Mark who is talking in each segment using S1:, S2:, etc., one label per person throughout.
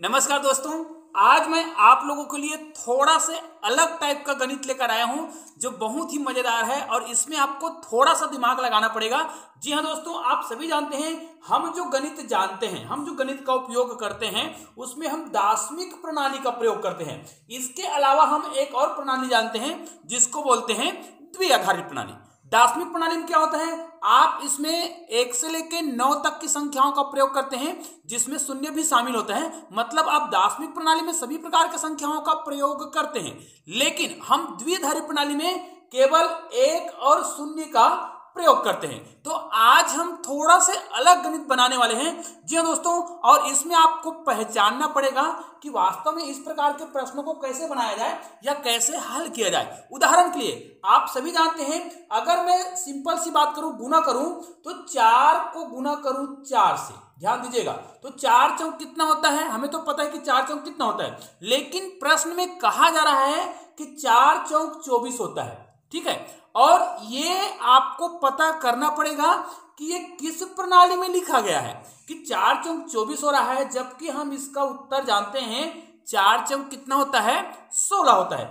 S1: नमस्कार दोस्तों, आज मैं आप लोगों के लिए थोड़ा से अलग टाइप का गणित लेकर आया हूं जो बहुत ही मजेदार है और इसमें आपको थोड़ा सा दिमाग लगाना पड़ेगा। जी हां दोस्तों, आप सभी जानते हैं हम जो गणित जानते हैं, हम जो गणित का उपयोग करते हैं उसमें हम दार्शनिक प्रणाली का प्रयोग करते हैं। इसके अलावा हम एक और प्रणाली जानते हैं जिसको बोलते हैं द्विआधारित प्रणाली। दार्शनिक प्रणाली में क्या होता है, आप इसमें 1 से लेकर 9 तक की संख्याओं का प्रयोग करते हैं जिसमें शून्य भी शामिल होता है। मतलब आप दार्शनिक प्रणाली में सभी प्रकार की संख्याओं का प्रयोग करते हैं, लेकिन हम द्विआधारी प्रणाली में केवल 1 और 0 का प्रयोग करते हैं। तो आज हम थोड़ा से अलग गणित बनाने वाले हैं। जी हाँ दोस्तों, और इसमें आपको पहचानना पड़ेगा कि वास्तव में इस प्रकार के प्रश्नों को कैसे बनाया जाए या कैसे हल किया जाए। उदाहरण के लिए आप सभी जानते हैं, अगर मैं सिंपल सी बात करूं, गुना करूं तो 4 को गुना करूं 4 से, ध्यान दीजिएगा, तो 4 चौक कितना होता है, हमें तो पता है कि 4 चौक कितना होता है, लेकिन प्रश्न में कहा जा रहा है कि 4 चौक 24 होता है। ठीक है, और ये आपको पता करना पड़ेगा कि ये किस प्रणाली में लिखा गया है कि 4 चौक 24 हो रहा है, जबकि हम इसका उत्तर जानते हैं 4 चौक कितना होता है, 16 होता है।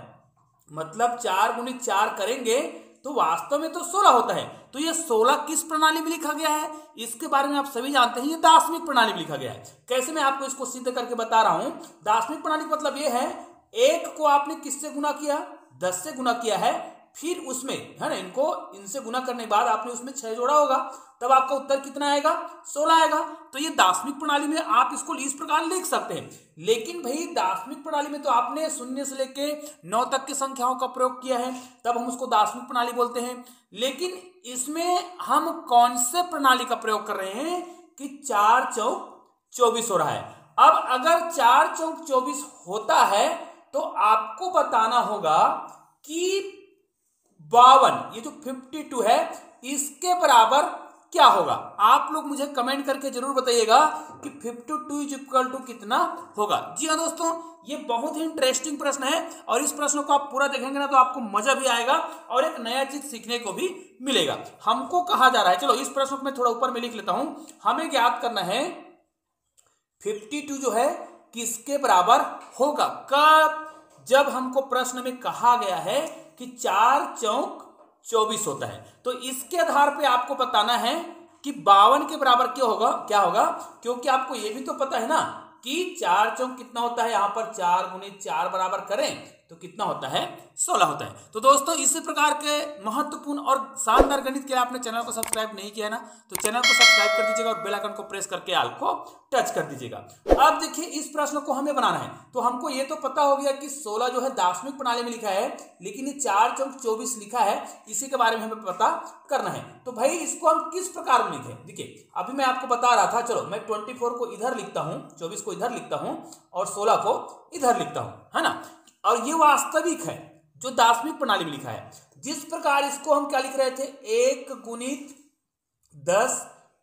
S1: मतलब 4 गुणित 4 करेंगे तो वास्तव में तो 16 होता है। तो ये 16 किस प्रणाली में लिखा गया है, इसके बारे में आप सभी जानते हैं, ये दार्शनिक प्रणाली में लिखा गया है। कैसे, मैं आपको इसको सिद्ध करके बता रहा हूं। दार्शनिक प्रणाली का मतलब ये है, 1 को आपने किससे गुना किया, 10 से गुना किया है, फिर उसमें है ना, इनसे गुना करने के बाद आपने उसमें 6 जोड़ा होगा, तब आपका उत्तर कितना आएगा, 16 आएगा। तो ये दार्शनिक प्रणाली में आप इसको इस प्रकार लिख सकते हैं। लेकिन भाई दार्शनिक प्रणाली में तो आपने 0 से लेके 9 तक की संख्याओं का प्रयोग किया है, तब हम उसको दार्शनिक प्रणाली बोलते हैं। लेकिन इसमें हम कौन से प्रणाली का प्रयोग कर रहे हैं कि 4 चौक 24 हो रहा है। अब अगर 4 चौक 24 होता है तो आपको बताना होगा कि 52, ये जो 52 है, इसके बराबर क्या होगा। आप लोग मुझे कमेंट करके जरूर बताइएगा कि 52 इज इक्वल टू कितना होगा। जी हाँ दोस्तों, ये बहुत ही इंटरेस्टिंग प्रश्न है और इस प्रश्न को आप पूरा देखेंगे ना तो आपको मजा भी आएगा और एक नया चीज सीखने को भी मिलेगा। हमको कहा जा रहा है, चलो इस प्रश्न को मैं थोड़ा ऊपर में लिख लेता हूं। हमें ज्ञात करना है 52 जो है किसके बराबर होगा, कब, जब हमको प्रश्न में कहा गया है कि 4 चौक 24 होता है। तो इसके आधार पे आपको बताना है कि 52 के बराबर क्या होगा, क्योंकि आपको ये भी तो पता है ना कि 4 चौक कितना होता है, यहां पर 4 गुणित 4 बराबर करें तो कितना होता है, 16 होता है। तो दोस्तों, इसी प्रकार के महत्वपूर्ण और शानदार गणित के लिए आपने चैनल को सब्सक्राइब नहीं किया है ना, तो चैनल को सब्सक्राइब कर दीजिएगा और बेल आइकन को प्रेस करके ऑल को टच कर दीजिएगा। अब देखिए, इस प्रश्न को हमें बनाना है तो हमको ये तो पता हो गया कि 16 जो है दार्शनिक प्रणाली में लिखा है, लेकिन ये 4 चौक 24 लिखा है, इसी के बारे में हमें पता करना है। तो भाई इसको हम किस प्रकार में लिखें, देखिए अभी मैं आपको बता रहा था, चलो मैं 24 को इधर लिखता हूं, 24 को इधर लिखता हूं और 16 को इधर लिखता हूं, है ना। और ये वास्तविक है जो दार्शनिक प्रणाली में लिखा है। जिस प्रकार इसको हम क्या लिख रहे थे, 1 गुणित 10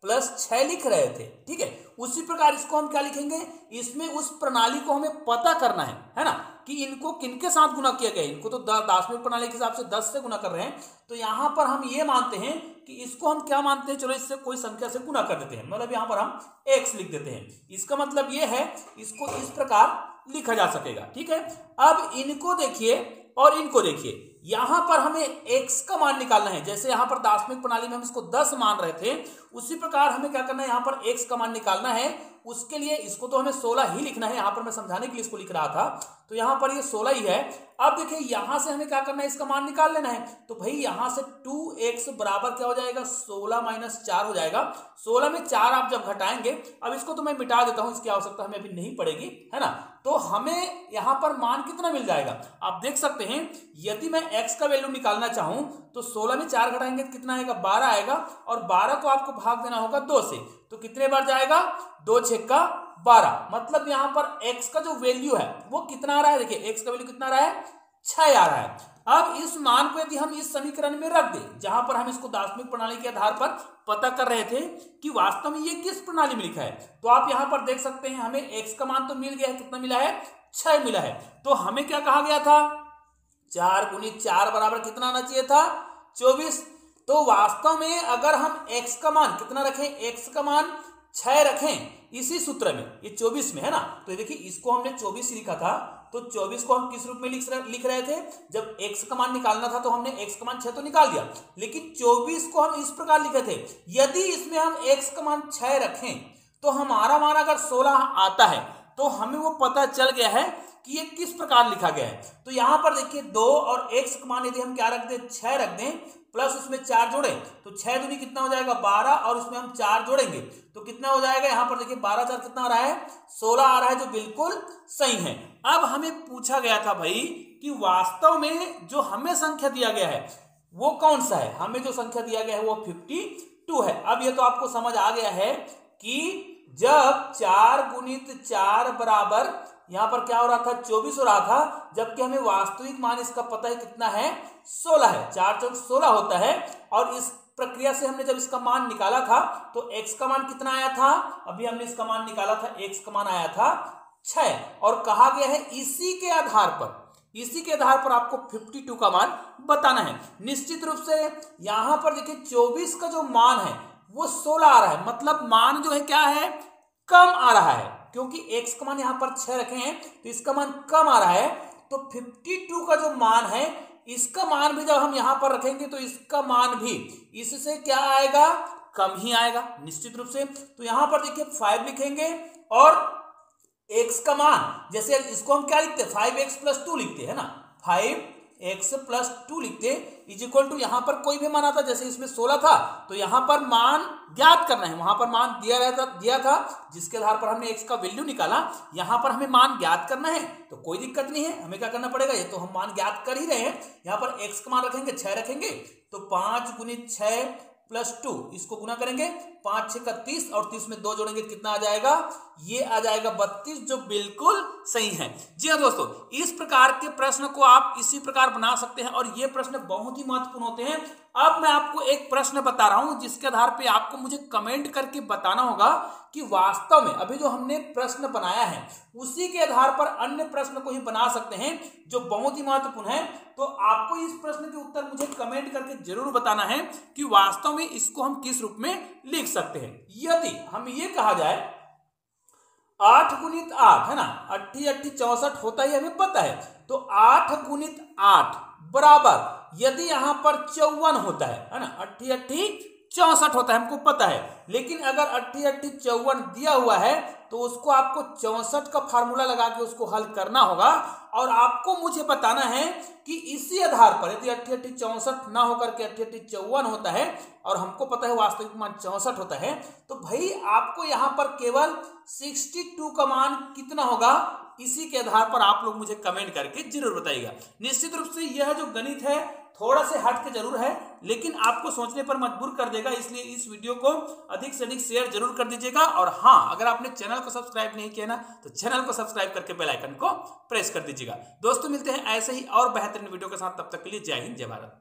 S1: प्लस 6 लिख रहे थे, ठीक है, उसी प्रकार इसको हम क्या लिखेंगे, इसमें उस प्रणाली को हमें पता करना है ना, कि इनको किनके साथ गुना किया गया। इनको तो दार्शनिक प्रणाली के हिसाब से 10 से गुना कर रहे हैं, तो यहां पर हम ये मानते हैं कि इसको हम क्या मानते हैं, चलो इससे कोई संख्या से गुना कर देते हैं, मतलब यहां पर हम x लिख देते हैं। इसका मतलब ये है, इसको इस प्रकार लिखा जा सकेगा, ठीक है। अब इनको देखिए और इनको देखिए, यहां पर हमें x का मान निकालना है। जैसे यहां पर दार्शनिक प्रणाली में हम इसको 10 मान रहे थे, उसी प्रकार हमें क्या करना है, यहां पर x का मान निकालना है। उसके लिए इसको तो हमें 16 ही लिखना है, यहां पर मैं समझाने के लिए इसको लिख रहा था, तो यहां पर ये 16 ही है। अब देखिए यहां से हमें क्या करना है, इसका मान निकाल लेना है। तो भाई यहां से 2x बराबर क्या हो जाएगा, 16 माइनस 4 हो जाएगा। 16 में 4 आप जब घटाएंगे, अब इसको तो मैं मिटा देता हूं, इसकी आवश्यकता हमें अभी नहीं पड़ेगी, है ना। तो हमें यहां पर मान कितना मिल जाएगा, आप देख सकते हैं। यदि मैं x का वैल्यू निकालना चाहूं तो 16 में 4 घटाएंगे तो कितना आएगा, 12 आएगा, और 12 को आपको भाग देना होगा 2 से, तो कितने बार जाएगा, 2 छक्का 12। मतलब यहां पर x का जो वैल्यू है वो कितना आ रहा है, देखिए x का वैल्यू कितना आ रहा है, 6 आ रहा है। अब इस मान को यदि हम इस समीकरण में रख दें, जहां पर हम इसको दार्शनिक प्रणाली के आधार पर पता कर रहे थे कि वास्तव में ये किस प्रणाली में लिखा है, तो आप यहां पर देख सकते हैं हमें x का मान तो मिल गया है, कितना मिला है, 6 मिला है। तो हमें क्या कहा गया था, 4 गुणित 4 बराबर कितना आना चाहिए था, 24। तो वास्तव में अगर हम x का मान कितना रखें, x का मान 6 रखें इसी सूत्र में, ये 24 में है ना। तो देखिए इसको हमने 24 लिखा था, तो 24 को हम किस रूप में लिख रहे थे, जब x का मान निकालना था तो हमने x का मान 6 तो निकाल दिया, लेकिन 24 को हम इस प्रकार लिखे थे, यदि इसमें हम x का मान 6 रखें तो हमारा मान अगर 16 आता है तो हमें वो पता चल गया है कि ये किस प्रकार लिखा गया है। तो यहां पर देखिए 2 और x का मान यदि हम क्या रख दें, 6 रख दें, प्लस उसमें 4 जोड़े तो 6 दूनी कितना हो जाएगा 12, और उसमें हम 4 जोड़ेंगे तो कितना हो जाएगा, यहां पर देखिए 12 4 कितना आ रहा है 16 आ रहा है, जो बिल्कुल सही है। अब हमें पूछा गया था भाई कि वास्तव में जो हमें संख्या दिया गया है वो कौन सा है, हमें जो संख्या दिया गया है वो 52 है। अब ये तो आपको समझ आ गया है कि जब 4 गुणित 4 बराबर यहां पर क्या हो रहा था 24 हो रहा था, जबकि हमें वास्तविक मान इसका पता है कितना है 16 है, 4 चौक 16 होता है। और इस प्रक्रिया से हमने जब इसका मान निकाला था तो x का मान कितना आया था, अभी हमने इसका मान निकाला था, x का मान आया था 6, और कहा गया है इसी के आधार पर आपको 52 का मान बताना है। निश्चित रूप से यहां पर देखिए 24 का जो मान है वो 16 आ रहा है, मतलब मान जो है क्या है, कम आ रहा है, क्योंकि x का मान यहां पर 6 रखे हैं तो इसका मान कम आ रहा है। तो 52 का जो मान है इसका मान भी जब हम यहां पर रखेंगे तो इसका मान भी इससे क्या आएगा, कम ही आएगा निश्चित रूप से। तो यहां पर देखिए 5 लिखेंगे और x का मान, जैसे इसको हम क्या लिखते हैं 5x + 2 लिखते हैं ना, 5x + 2 लिखते इज इक्वल टू यहां पर कोई भी मान आता, जैसे इसमें 16 था तो यहां पर मान ज्ञात करना है, वहां पर मान दिया था जिसके आधार पर हमने x का वैल्यू निकाला, यहां पर हमें मान ज्ञात करना है तो कोई दिक्कत नहीं है, हमें क्या करना पड़ेगा, ये तो हम मान ज्ञात कर ही रहे हैं। यहां पर x का मान रखेंगे 6 रखेंगे तो 5 गुणित 6 + 2 इसको गुना करेंगे, 5 6 का 30 और 30 में 2 जोड़ेंगे कितना आ जाएगा, ये आ जाएगा 32, जो बिल्कुल सही है। जी हाँ दोस्तों, इस प्रकार के प्रश्न को आप इसी प्रकार बना सकते हैं और ये प्रश्न बहुत ही महत्वपूर्ण होते हैं। अब मैं आपको एक प्रश्न बता रहा हूं जिसके आधार पे आपको मुझे कमेंट करके बताना होगा कि वास्तव में अभी जो हमने प्रश्न बनाया है उसी के आधार पर अन्य प्रश्न को ही बना सकते हैं जो बहुत ही महत्वपूर्ण है। तो आपको इस प्रश्न के उत्तर मुझे कमेंट करके जरूर बताना है कि वास्तव में इसको हम किस रूप में लिख सकते हैं। यदि हम ये कहा जाए 8 गुणित 8 है ना, 8 8 64 होता ही हमें पता है, तो 8 गुणित 8 बराबर यदि यहां पर 54 होता है ना, 8 8 64 होता है हमको पता है, लेकिन अगर 8 8 54 दिया हुआ है तो उसको आपको 64 का फार्मूला लगा के उसको हल करना होगा, और आपको मुझे बताना है कि इसी आधार पर यदि 8 8 64 ना होकर के 8 8 54 होता है और हमको पता है वास्तविक मान 64 होता है, तो भाई आपको यहां पर केवल 62 का मान कितना होगा, इसी के आधार पर आप लोग मुझे कमेंट करके जरूर बताइएगा। निश्चित रूप से यह जो गणित है थोड़ा से हट के जरूर है, लेकिन आपको सोचने पर मजबूर कर देगा, इसलिए इस वीडियो को अधिक से अधिक शेयर जरूर कर दीजिएगा। और हाँ, अगर आपने चैनल को सब्सक्राइब नहीं किया ना तो चैनल को सब्सक्राइब करके बेल आइकन को प्रेस कर दीजिएगा। दोस्तों मिलते हैं ऐसे ही और बेहतरीन वीडियो के साथ, तब तक के लिए जय हिंद जय भारत।